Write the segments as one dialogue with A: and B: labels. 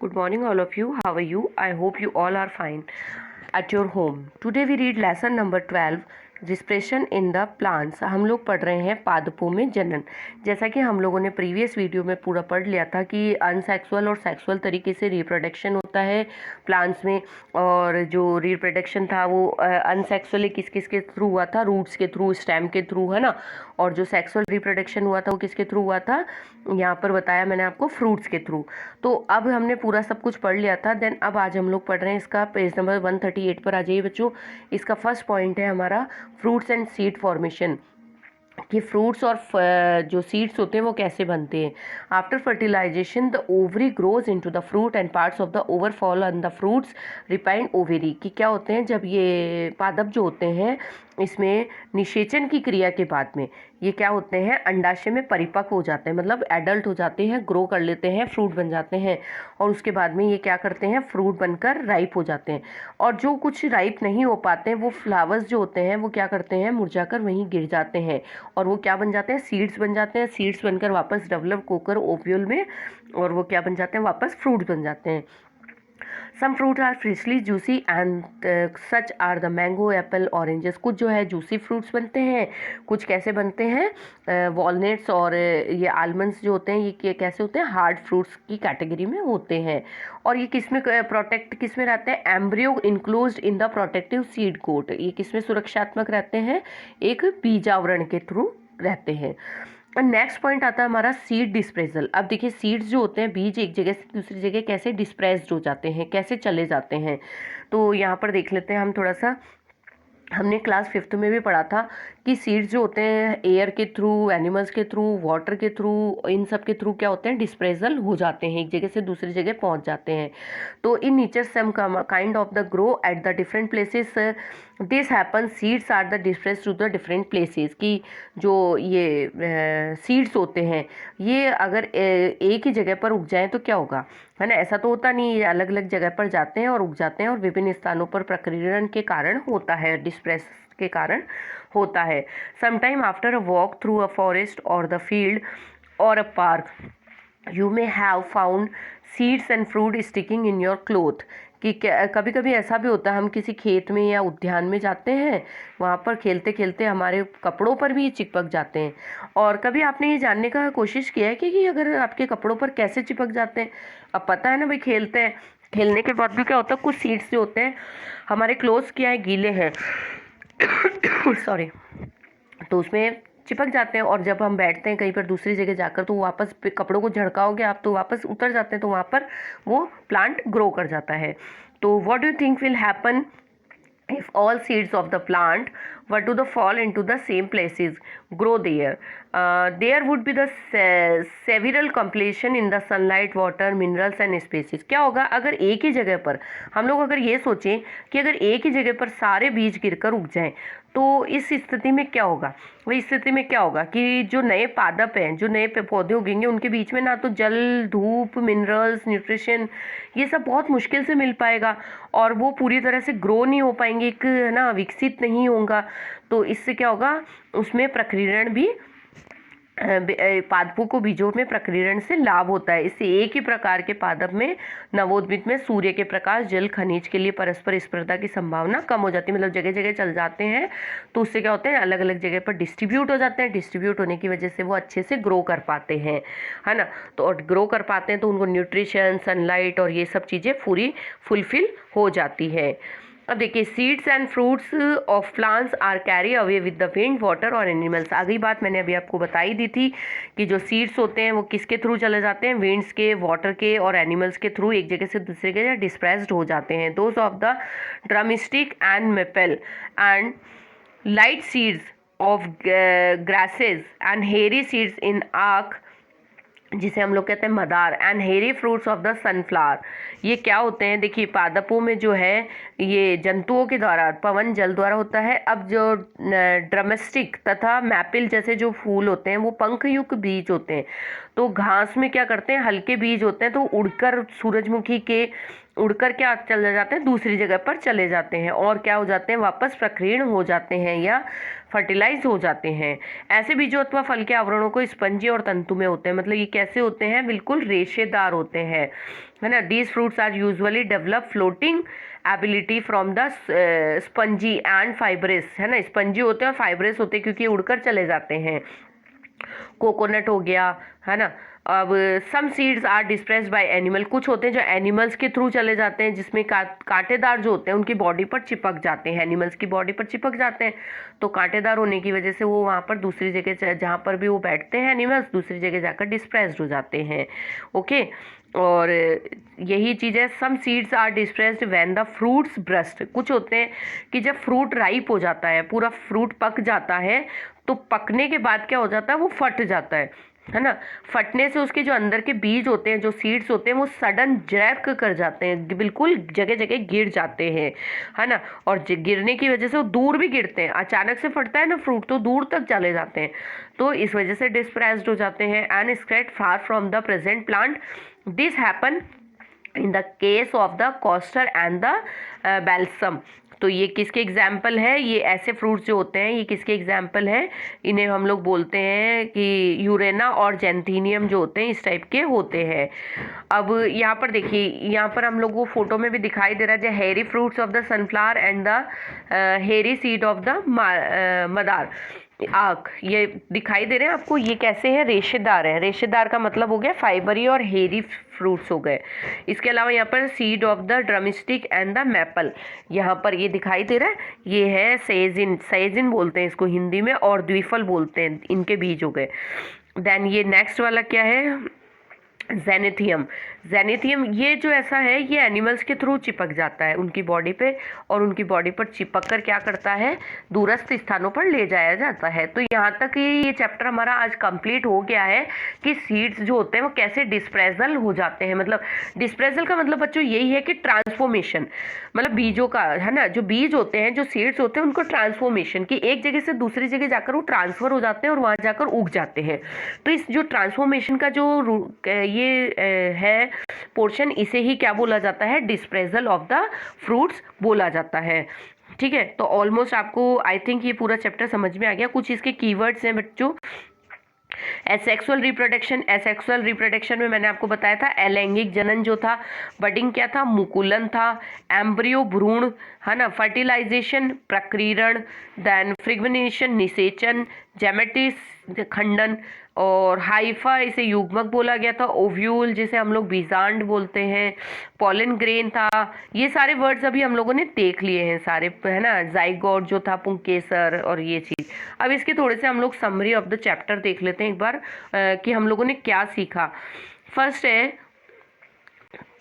A: Good morning, all of you. How are you? I hope you all are fine at your home. Today we read lesson number 12, respiration in the plants. हम लोग पढ़ रहे हैं पादपों में जनन। जैसा कि हम लोगों ने प्रीवियस वीडियो में पूरा पढ़ लिया था कि अनसेक्सुअल और सेक्सुअल तरीके से रिप्रोडक्शन होता है प्लांट्स में, और जो रिप्रोडक्शन था वो अनसेक्सुअली किस किस के थ्रू हुआ था, रूट्स के थ्रू, स्टेम के थ्रू, है ना। और जो सेक्सुअल रिप्रोडक्शन हुआ था वो किसके थ्रू हुआ था, यहाँ पर बताया मैंने आपको, फ्रूट्स के थ्रू। तो अब हमने पूरा सब कुछ पढ़ लिया था। देन अब आज हम लोग पढ़ रहे हैं इसका पेज नंबर 138 पर आ जाइए बच्चों। इसका फर्स्ट पॉइंट है हमारा फ्रूट्स एंड सीड फॉर्मेशन, कि फ्रूट्स और जो सीड्स होते हैं वो कैसे बनते हैं। After fertilisation the ovary grows into the fruit and parts of the over fall on the fruits ripened ovary. कि क्या होते हैं, जब ये पादप जो होते हैं इसमें निषेचन की क्रिया के बाद में ये क्या होते हैं, अंडाशय में परिपक्व हो जाते हैं, मतलब एडल्ट हो जाते हैं, ग्रो कर लेते हैं, फ्रूट बन जाते हैं। और उसके बाद में ये क्या करते हैं, फ्रूट बनकर राइप हो जाते हैं। और जो कुछ राइप नहीं हो पाते हैं वो फ्लावर्स जो होते हैं वो क्या करते हैं, मुरझाकर वहीं गिर जाते हैं, और वो क्या बन जाते हैं, सीड्स बन जाते हैं। सीड्स बनकर वापस डेवलप होकर ओव्यूल में, और वो क्या बन जाते हैं, वापस फ्रूट बन जाते हैं। Some fruit are freshly juicy and such are the mango, apple, oranges. कुछ जो है जूसी फ्रूट्स बनते हैं, कुछ कैसे बनते हैं, वॉलनट्स और ये आलमंड्स जो होते हैं ये कैसे होते हैं, हार्ड फ्रूट्स की कैटेगरी में होते हैं। और ये किस में प्रोटेक्ट, किस में रहते हैं, embryo enclosed in the protective seed coat. ये किस में सुरक्षात्मक रहते हैं, एक बीजावरण के थ्रू रहते हैं। नेक्स्ट पॉइंट आता है हमारा सीड डिस्प्रेजल। अब देखिए सीड्स जो होते हैं, बीज एक जगह से दूसरी जगह कैसे डिस्प्रेस्ड हो जाते हैं, कैसे चले जाते हैं। तो यहाँ पर देख लेते हैं हम थोड़ा सा। हमने क्लास 5th में भी पढ़ा था कि सीड्स जो होते हैं एयर के थ्रू, एनिमल्स के थ्रू, वाटर के थ्रू, इन सब के थ्रू क्या होते हैं, डिस्प्रेजल हो जाते हैं, एक जगह से दूसरी जगह पहुंच जाते हैं। तो in nature some kind of the grow at the different places, this happen, seeds are the disperse to the different places. कि जो ये सीड्स होते हैं ये अगर एक ही जगह पर उग जाएं तो क्या होगा, है ना। ऐसा तो होता नहीं, ये अलग अलग जगह पर जाते हैं और उग जाते हैं, और विभिन्न स्थानों पर प्रकीर्णन के कारण होता है, डिस्प्रेस के कारण होता है। Sometime after a walk through a forest और द फील्ड और a park you may have found seeds and fruit sticking in your cloth. कि कभी कभी ऐसा भी होता है, हम किसी खेत में या उद्यान में जाते हैं, वहाँ पर खेलते खेलते हमारे कपड़ों पर भी ये चिपक जाते हैं। और कभी आपने ये जानने का कोशिश किया है कि अगर आपके कपड़ों पर कैसे चिपक जाते हैं। अब पता है ना भाई, खेलते हैं, खेलने के बाद भी क्या होता है, कुछ सीड्स जो होते हैं हमारे क्लोथ्स क्या है, गीले हैं सॉरी, तो उसमें चिपक जाते हैं। और जब हम बैठते हैं कहीं पर दूसरी जगह जाकर तो वापस कपड़ों को झड़काओगे आप तो वापस उतर जाते हैं, तो वहाँ पर वो प्लांट ग्रो कर जाता है। तो what do you think will happen if all seeds of the plant were to the fall into the same places, grow there, there would be the several completion in the sunlight, water, minerals and species। क्या होगा अगर एक ही जगह पर हम लोग अगर ये सोचें कि अगर एक ही जगह पर सारे बीज गिरकर उग जाएं तो इस स्थिति में क्या होगा, वही स्थिति में क्या होगा कि जो नए पादप हैं, जो नए पौधे उगेंगे उनके बीच में ना तो जल, धूप, मिनरल्स, न्यूट्रिशन, ये सब बहुत मुश्किल से मिल पाएगा, और वो पूरी तरह से ग्रो नहीं हो पाएंगे, एक ना विकसित नहीं होगा। तो इससे क्या होगा, उसमें प्रकीर्णन भी, पादपों को बीजों में प्रकीर्णन से लाभ होता है। इससे एक ही प्रकार के पादप में नवोद्भिद में सूर्य के प्रकाश, जल, खनिज के लिए परस्पर स्पर्धा की संभावना कम हो जाती है। मतलब जगह जगह चल जाते हैं तो उससे क्या होते हैं, अलग अलग जगह पर डिस्ट्रीब्यूट हो जाते हैं। डिस्ट्रीब्यूट होने की वजह से वो अच्छे से ग्रो कर पाते हैं, है ना। तो और ग्रो कर पाते हैं तो उनको न्यूट्रिशन, सनलाइट और ये सब चीज़ें पूरी फुलफिल हो जाती है। अब देखिए seeds and fruits of plants are carry away with the wind, water और एनिमल्स। आगे बात मैंने अभी आपको बताई दी थी कि जो सीड्स होते हैं वो किसके थ्रू चले जाते हैं, विंड्स के, वाटर के और एनिमल्स के थ्रू एक जगह से दूसरी जगह डिस्प्रेस्ड हो जाते हैं। Those of the drumstick and maple and light seeds of grasses and हेरी सीड्स इन आक, जिसे हम लोग कहते हैं मदार, एंड हेरी फ्रूट्स ऑफ द सनफ्लावर। ये क्या होते हैं, देखिए पादपों में जो है ये जंतुओं के द्वारा, पवन जल द्वारा होता है। अब जो ड्रमस्टिक तथा मैपिल जैसे जो फूल होते हैं वो पंखयुक्त बीज होते हैं। तो घास में क्या करते हैं, हल्के बीज होते हैं तो उड़कर सूरजमुखी के उड़कर क्या चले जाते हैं, दूसरी जगह पर चले जाते हैं और क्या हो जाते हैं, वापस प्रकीर्ण हो जाते हैं या फर्टिलाइज हो जाते हैं। ऐसे बीजों अथवा फल के आवरणों को स्पंजी और तंतु में होते हैं, मतलब ये कैसे होते हैं, बिल्कुल रेशेदार होते हैं, है ना। These fruits are usually develop floating ability from the spongy and fibrous, है ना, स्पंजी होते हैं और फाइब्रस होते हैं क्योंकि उड़कर चले जाते हैं। कोकोनट हो गया, है ना। अब some seeds are dispersed by animal, कुछ होते हैं जो एनिमल्स के थ्रू चले जाते हैं, जिसमें कांटेदार जो होते हैं उनकी बॉडी पर चिपक जाते हैं, एनिमल्स की बॉडी पर चिपक जाते हैं, तो कांटेदार होने की वजह से वो वहाँ पर दूसरी जगह जहाँ पर भी वो बैठते हैं एनिमल्स, दूसरी जगह जाकर डिस्प्रेस्ड हो जाते हैं। ओके, और यही चीज़ है, some seeds are dispersed when the fruits burst, कुछ होते हैं कि जब फ्रूट राइप हो जाता है, पूरा फ्रूट पक जाता है, तो पकने के बाद क्या हो जाता है, वो फट जाता है ना। फटने से उसके जो अंदर के बीज होते हैं, जो सीड्स होते हैं, वो सडन जैक कर जाते हैं, बिल्कुल जगह जगह गिर जाते हैं, है ना। और गिरने की वजह से वो दूर भी गिरते हैं, अचानक से फटता है ना फ्रूट तो दूर तक चले जाते हैं, तो इस वजह से डिस्प्रेस्ड हो जाते हैं। And spread far from the present plant, this happen in the case of the coaster and the balsam. तो ये किसके एग्जाम्पल है, ये ऐसे फ्रूट्स जो होते हैं ये किसके एग्जाम्पल है, इन्हें हम लोग बोलते हैं कि यूरेना और जेंथीनियम जो होते हैं इस टाइप के होते हैं। अब यहाँ पर देखिए, यहाँ पर हम लोग वो फोटो में भी दिखाई दे रहा है, जो हेरी fruits of the sunflower and the हेरी सीड ऑफ द मदार आख, ये दिखाई दे रहे हैं आपको, ये कैसे हैं, रेशेदार है। रेशेदार का मतलब हो गया फाइबरी और हेरी फ्रूट्स हो गए। इसके अलावा यहाँ पर seed of the drumstick and the maple, यहाँ पर ये दिखाई दे रहा है, ये है सेजिन, सेजिन बोलते हैं इसको हिंदी में, और द्विफल बोलते हैं, इनके बीज हो गए। देन ये नेक्स्ट वाला क्या है, जेनेथियम। जेनेथियम ये जो ऐसा है, ये एनिमल्स के थ्रू चिपक जाता है उनकी बॉडी पे, और उनकी बॉडी पर चिपक कर क्या करता है, दूरस्थ स्थानों पर ले जाया जाता है। तो यहाँ तक ये चैप्टर हमारा आज कंप्लीट हो गया है कि सीड्स जो होते हैं वो कैसे डिस्प्रेजल हो जाते हैं। मतलब डिस्प्रेजल का मतलब बच्चों यही है कि ट्रांसफॉर्मेशन, मतलब बीजों का, है ना, जो बीज होते हैं, जो सीड्स होते हैं, उनको ट्रांसफॉर्मेशन की, एक जगह से दूसरी जगह जाकर वो ट्रांसफर हो जाते हैं और वहाँ जाकर उग जाते हैं। तो इस जो ट्रांसफॉर्मेशन का जो ये है पोर्शन, इसे ही क्या बोला जाता है, डिस्प्रेजल ऑफ द फ्रूट्स बोला जाता है। ठीक है, तो ऑलमोस्ट आपको आई थिंक ये पूरा चैप्टर समझ में आ गया। कुछ इसके कीवर्ड्स हैं बच्चों, एसेक्सुअल रिप्रोडक्शन, एसेक्सुअल रिप्रोडक्शन में मैंने आपको बताया था अलैंगिक जनन जो था, बडिंग क्या था, मुकुलन था, एम्ब्रियो भ्रूण, है ना, फर्टिलाइजेशन प्रकीर्ण, देन फ्रिगनेशन निषेचन, जेमेटिस खंडन, और हाइफा इसे युग्मक बोला गया था, ओव्यूल जिसे हम लोग बीजांड बोलते हैं, पॉलन ग्रेन था। ये सारे वर्ड्स अभी हम लोगों ने देख लिए हैं सारे, है ना, जाइगोट जो था, पुंकेसर, और ये चीज़। अब इसके थोड़े से हम लोग समरी ऑफ द चैप्टर देख लेते हैं एक बार कि हम लोगों ने क्या सीखा। फर्स्ट है,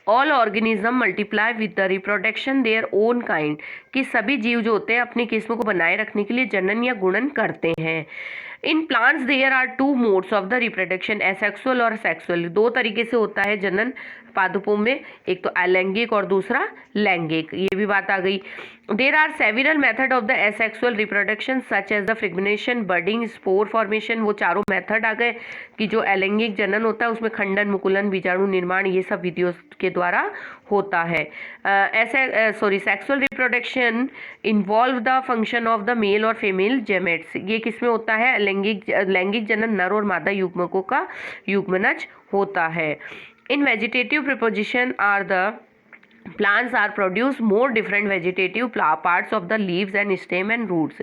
A: all organism multiply with the reproduction their own kind, कि सभी जीव जो होते हैं अपनी किस्म को बनाए रखने के लिए जनन या गुणन करते हैं। In plants there are two modes of the reproduction, asexual और सेक्सुअल, दो तरीके से होता है जनन पादपों में, एक तो अलैंगिक और दूसरा लैंगिक, ये भी बात आ गई। There are several method of the asexual reproduction such as the fragmentation, budding, spore formation, वो चारों मेथड आ गए कि जो अलैंगिक जनन होता है उसमें खंडन, मुकुलन, बीजाणु निर्माण, ये सब विधियों के द्वारा होता है। Sexual reproduction involve the function of the male और फीमेल जेमेट्स, ये किसमें होता है, लैंगिक जनन नर और मादा युग्मकों का युग्मनज होता है। In vegetative preposition are the plants are produce more different vegetative parts of the leaves and stem and roots,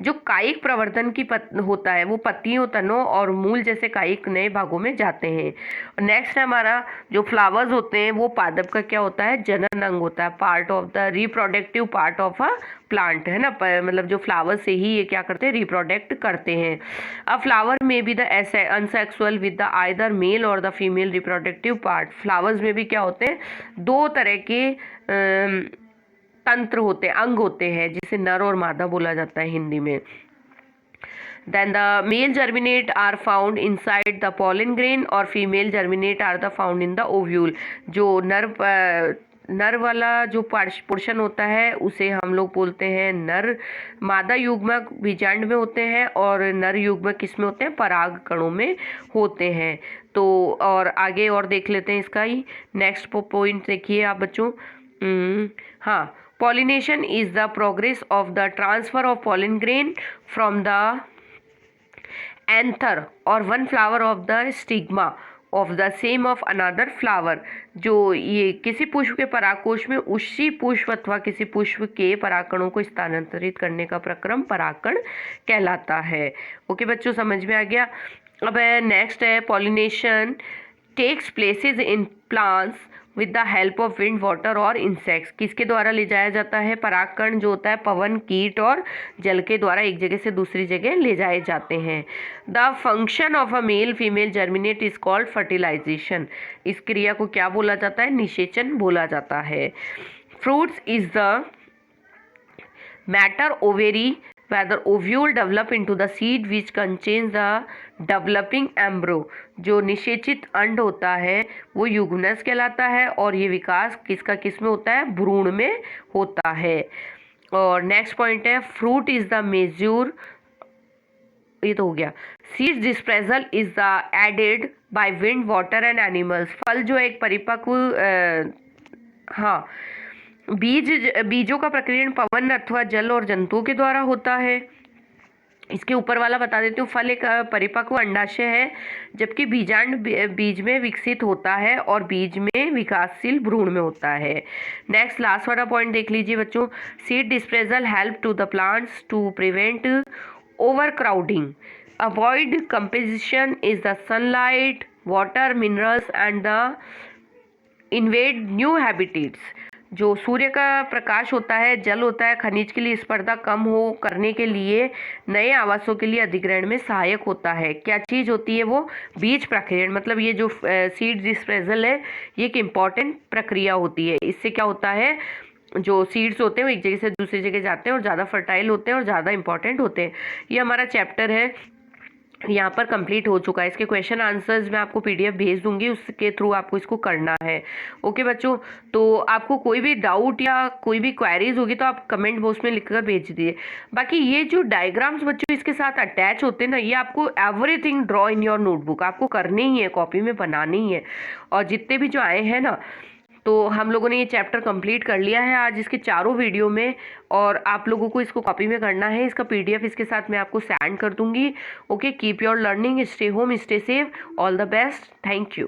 A: जो कायिक प्रवर्धन की होता है वो पत्तियों, तनों और मूल जैसे कायिक नए भागों में जाते हैं। नेक्स्ट हमारा जो फ्लावर्स होते हैं वो पादप का क्या होता है, जनन अंग होता है, part of the reproductive part of a plant, है ना, मतलब जो फ्लावर से ही ये क्या करते हैं, रिप्रोडक्ट करते हैं। अब फ्लावर में भी the unisexual with the either male और the female reproductive part, flowers में भी क्या होते हैं, दो तरह के तंत्र होते हैं, अंग होते हैं, जिसे नर और मादा बोला जाता है हिंदी में। Then the male germinate are found inside the pollen grain और female germinate are the found in the ovule, जो नर नर वाला जो पोर्शन होता है उसे हम लोग बोलते हैं नर। मादा युग्मक बीजांड में होते हैं और नर युग्मक किस में होते हैं, पराग कणों में होते हैं। तो और आगे और देख लेते हैं इसका ही नेक्स्ट पॉइंट देखिए आप बच्चों। हाँ, pollination is the progress of the transfer of pollen grain from the anther और one flower of the stigma of the same of another flower. जो ये किसी पुष्प के परागकोश में उसी पुष्प अथवा किसी पुष्प के परागकणों को स्थानांतरित करने का प्रक्रम परागकण कहलाता है। ओके बच्चों, समझ में आ गया। अब नेक्स्ट है pollination takes places in plants with the help of wind, water और इंसेक्ट्स। किसके द्वारा ले जाया जाता है परागकण, जो होता है पवन, कीट और जल के द्वारा एक जगह से दूसरी जगह ले जाए जाते हैं। The function of a male female germinate is called fertilisation. इस क्रिया को क्या बोला जाता है, निषेचन बोला जाता है। Fruits is the matter ovary whether ovule develop into the seed which contains the developing embryo। जो निषेचित अंड होता है वो युग्मनस कहलाता है और ये विकास किसका किस में होता है, भ्रूण में होता है। और नेक्स्ट पॉइंट है फ्रूट इज द मेज्योर, ये तो हो गया। Seeds dispersal is the aided by wind, water and animals. फल जो है एक परिपक्व हाँ, बीजों का प्रकीर्णन पवन अथवा जल और जंतुओं के द्वारा होता है। इसके ऊपर वाला बता देती हूँ। फल एक परिपक्व अंडाशय है जबकि बीजांड बीज में विकसित होता है और बीज में विकासशील भ्रूण में होता है। नेक्स्ट लास्ट वाला पॉइंट देख लीजिए बच्चों। Seed dispersal help to the plants to prevent overcrowding, avoid composition is the sunlight, water, minerals and the invade new habitats. जो सूर्य का प्रकाश होता है, जल होता है, खनिज के लिए स्पर्धा कम हो करने के लिए नए आवासों के लिए अधिग्रहण में सहायक होता है। क्या चीज़ होती है वो, बीज प्रकीर्णन। मतलब ये जो सीड डिस्प्रेजल है ये एक इम्पॉर्टेंट प्रक्रिया होती है। इससे क्या होता है, जो सीड्स होते हैं वो एक जगह से दूसरी जगह जाते हैं और ज़्यादा फर्टाइल होते हैं और ज़्यादा इंपॉर्टेंट होते हैं। ये हमारा चैप्टर है यहाँ पर कंप्लीट हो चुका है। इसके क्वेश्चन आंसर्स मैं आपको पीडीएफ भेज दूंगी, उसके थ्रू आपको इसको करना है। ओके बच्चों, तो आपको कोई भी डाउट या कोई भी क्वेरीज होगी तो आप कमेंट बॉक्स में लिखकर भेज दिए। बाकी ये जो डायग्राम्स बच्चों इसके साथ अटैच होते हैं ना, ये आपको everything draw in your notebook आपको करनी ही है, कॉपी में बनानी ही है। और जितने भी जो आए हैं ना, तो हम लोगों ने ये चैप्टर कंप्लीट कर लिया है आज इसके चारों वीडियो में, और आप लोगों को इसको कॉपी में करना है। इसका पीडीएफ इसके साथ मैं आपको सेंड कर दूंगी। Okay, keep your learning, stay home, stay safe, all the best, thank you.